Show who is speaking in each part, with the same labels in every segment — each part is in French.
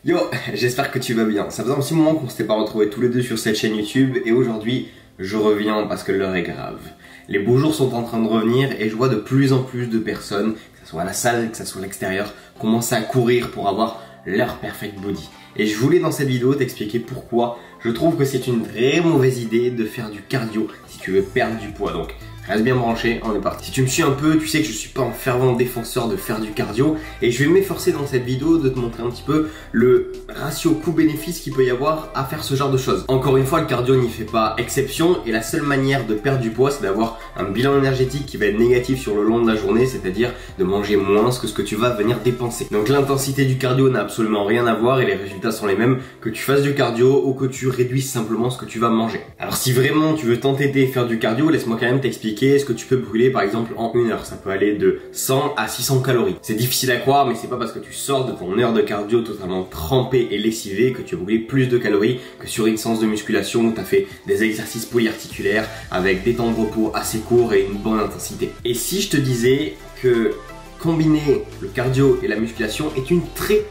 Speaker 1: Yo, j'espère que tu vas bien. Ça faisait un petit moment qu'on s'était pas retrouvés tous les deux sur cette chaîne YouTube et aujourd'hui, je reviens parce que l'heure est grave. Les beaux jours sont en train de revenir et je vois de plus en plus de personnes, que ce soit à la salle, que ce soit à l'extérieur, commencer à courir pour avoir leur perfect body. Et je voulais dans cette vidéo t'expliquer pourquoi je trouve que c'est une très mauvaise idée de faire du cardio si tu veux perdre du poids. Donc reste bien branché, on est parti. Si tu me suis un peu, tu sais que je suis pas un fervent défenseur de faire du cardio et je vais m'efforcer dans cette vidéo de te montrer un petit peu le ratio coût-bénéfice qu'il peut y avoir à faire ce genre de choses. Encore une fois, le cardio n'y fait pas exception et la seule manière de perdre du poids, c'est d'avoir un bilan énergétique qui va être négatif sur le long de la journée, c'est-à-dire de manger moins que ce que tu vas venir dépenser. Donc l'intensité du cardio n'a absolument rien à voir et les résultats sont les mêmes que tu fasses du cardio ou que tu réduises simplement ce que tu vas manger. Alors si vraiment tu veux t'entêter et faire du cardio, laisse-moi quand même t'expliquer ce que tu peux brûler par exemple en une heure. Ça peut aller de 100 à 600 calories. C'est difficile à croire, mais c'est pas parce que tu sors de ton heure de cardio totalement trempé et lessivé que tu as brûlé plus de calories que sur une séance de musculation où tu as fait des exercices polyarticulaires avec des temps de repos assez courts et une bonne intensité. Et si je te disais que combiner le cardio et la musculation est une très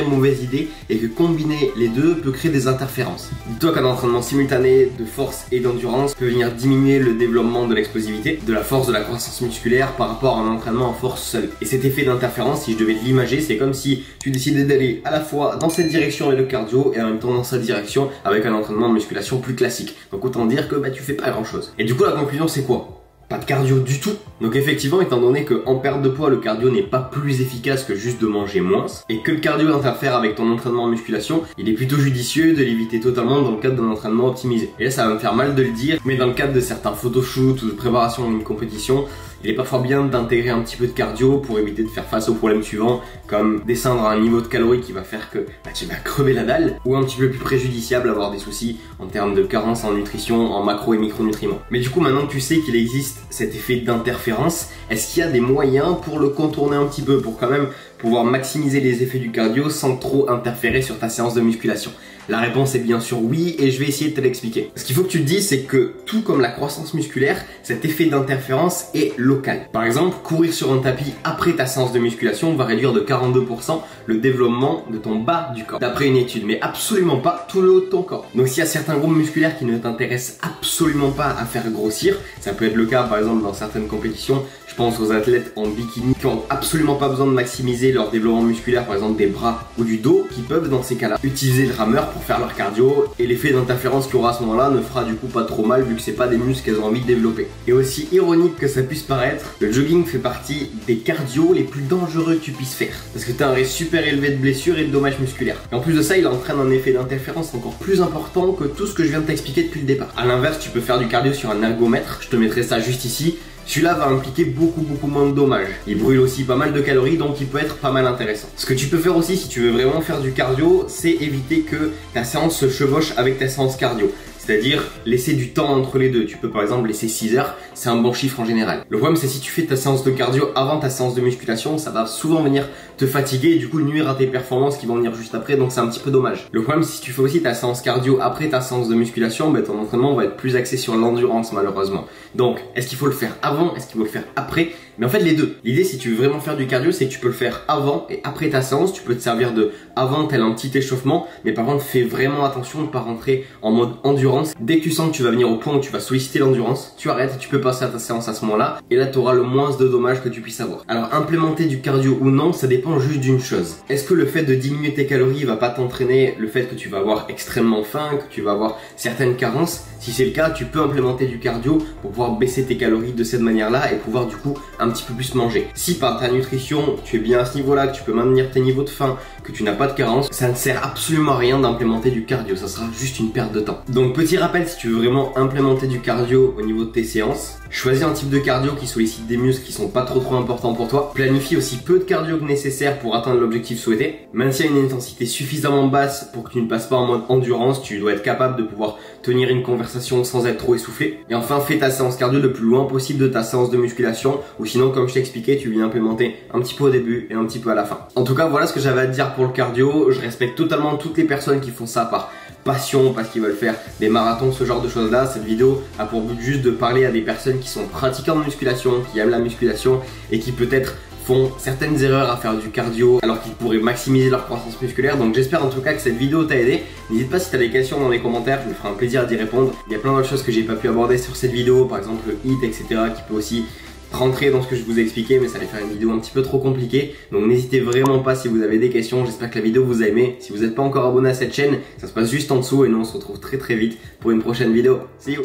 Speaker 1: mauvaise idée et que combiner les deux peut créer des interférences. Dis-toi qu'un entraînement simultané de force et d'endurance peut venir diminuer le développement de l'explosivité, de la force, de la croissance musculaire par rapport à un entraînement en force seul. Et cet effet d'interférence, si je devais l'imager, c'est comme si tu décidais d'aller à la fois dans cette direction avec le cardio et en même temps dans cette direction avec un entraînement de musculation plus classique. Donc autant dire que tu fais pas grand chose. Et du coup la conclusion c'est quoi ? Pas de cardio du tout. Donc effectivement, étant donné qu'en perte de poids, le cardio n'est pas plus efficace que juste de manger moins, et que le cardio interfère avec ton entraînement en musculation, il est plutôt judicieux de l'éviter totalement dans le cadre d'un entraînement optimisé. Et là, ça va me faire mal de le dire, mais dans le cadre de certains photoshoots ou de préparation à une compétition, il est parfois bien d'intégrer un petit peu de cardio pour éviter de faire face aux problèmes suivants, comme descendre à un niveau de calories qui va faire que tu vas crever la dalle, ou un petit peu plus préjudiciable, avoir des soucis en termes de carence en nutrition, en macro et micronutriments. Mais du coup, maintenant que tu sais qu'il existe cet effet d'interférence, est-ce qu'il y a des moyens pour le contourner un petit peu, pour quand même pouvoir maximiser les effets du cardio sans trop interférer sur ta séance de musculation? La réponse est bien sûr oui et je vais essayer de te l'expliquer. Ce qu'il faut que tu te dises, c'est que tout comme la croissance musculaire, cet effet d'interférence est local. Par exemple, courir sur un tapis après ta séance de musculation va réduire de 42% le développement de ton bas du corps, d'après une étude, mais absolument pas tout le haut de ton corps. Donc s'il y a certains groupes musculaires qui ne t'intéressent absolument pas à faire grossir, ça peut être le cas par exemple dans certaines compétitions, je pense aux athlètes en bikini qui ont absolument pas besoin de maximiser leur développement musculaire, par exemple des bras ou du dos, qui peuvent dans ces cas-là utiliser le rameur pour faire leur cardio et l'effet d'interférence qu'il y aura à ce moment-là ne fera du coup pas trop mal vu que c'est pas des muscles qu'elles ont envie de développer. Et aussi ironique que ça puisse paraître, le jogging fait partie des cardio les plus dangereux que tu puisses faire parce que tu as un risque super élevé de blessures et de dommages musculaires. Et en plus de ça, il entraîne un effet d'interférence encore plus important que tout ce que je viens de t'expliquer depuis le départ. A l'inverse, tu peux faire du cardio sur un ergomètre, je te mettrai ça juste ici. Celui-là va impliquer beaucoup moins de dommages. Il brûle aussi pas mal de calories, donc il peut être pas mal intéressant. Ce que tu peux faire aussi si tu veux vraiment faire du cardio, c'est éviter que ta séance se chevauche avec ta séance cardio. C'est-à-dire laisser du temps entre les deux. Tu peux par exemple laisser 6 heures, c'est un bon chiffre en général. Le problème c'est si tu fais ta séance de cardio avant ta séance de musculation, ça va souvent venir te fatiguer et du coup nuire à tes performances qui vont venir juste après, donc c'est un petit peu dommage. Le problème c'est si tu fais aussi ta séance cardio après ta séance de musculation, ton entraînement va être plus axé sur l'endurance malheureusement. Donc est-ce qu'il faut le faire avant, est-ce qu'il faut le faire après? Mais en fait les deux. L'idée si tu veux vraiment faire du cardio, c'est que tu peux le faire avant et après ta séance. Tu peux te servir de avant tel un petit échauffement, mais par contre fais vraiment attention de ne pas rentrer en mode endurance. Dès que tu sens que tu vas venir au point où tu vas solliciter l'endurance, tu arrêtes et tu peux passer à ta séance à ce moment-là et là tu auras le moins de dommages que tu puisses avoir. Alors implémenter du cardio ou non, ça dépend juste d'une chose. Est-ce que le fait de diminuer tes calories va pas t'entraîner le fait que tu vas avoir extrêmement faim, que tu vas avoir certaines carences? Si c'est le cas, tu peux implémenter du cardio pour pouvoir baisser tes calories de cette manière-là et pouvoir du coup un petit peu plus manger. Si par ta nutrition, tu es bien à ce niveau-là, que tu peux maintenir tes niveaux de faim, que tu n'as pas de carence, ça ne sert absolument à rien d'implémenter du cardio, ça sera juste une perte de temps. Donc petit rappel, si tu veux vraiment implémenter du cardio au niveau de tes séances, choisis un type de cardio qui sollicite des muscles qui sont pas trop importants pour toi, planifie aussi peu de cardio que nécessaire pour atteindre l'objectif souhaité, maintiens une intensité suffisamment basse pour que tu ne passes pas en mode endurance, tu dois être capable de pouvoir tenir une conversation sans être trop essoufflé, et enfin fais ta séance cardio le plus loin possible de ta séance de musculation, ou sinon comme je t'ai expliqué, tu viens implémenter un petit peu au début et un petit peu à la fin. En tout cas voilà ce que j'avais à te dire pour le cardio. Je respecte totalement toutes les personnes qui font ça par passion, parce qu'ils veulent faire des marathons, ce genre de choses là. Cette vidéo a pour but juste de parler à des personnes qui sont pratiquants de musculation, qui aiment la musculation et qui peut-être font certaines erreurs à faire du cardio alors qu'ils pourraient maximiser leur croissance musculaire. Donc j'espère en tout cas que cette vidéo t'a aidé. N'hésite pas si tu as des questions dans les commentaires, je me ferai un plaisir d'y répondre. Il y a plein d'autres choses que j'ai pas pu aborder sur cette vidéo, par exemple le HIIT, etc. qui peut aussi rentrer dans ce que je vous ai expliqué, mais ça allait faire une vidéo un petit peu trop compliquée. Donc n'hésitez vraiment pas si vous avez des questions. J'espère que la vidéo vous a aimé. Si vous n'êtes pas encore abonné à cette chaîne, ça se passe juste en dessous et nous on se retrouve très vite pour une prochaine vidéo. See you.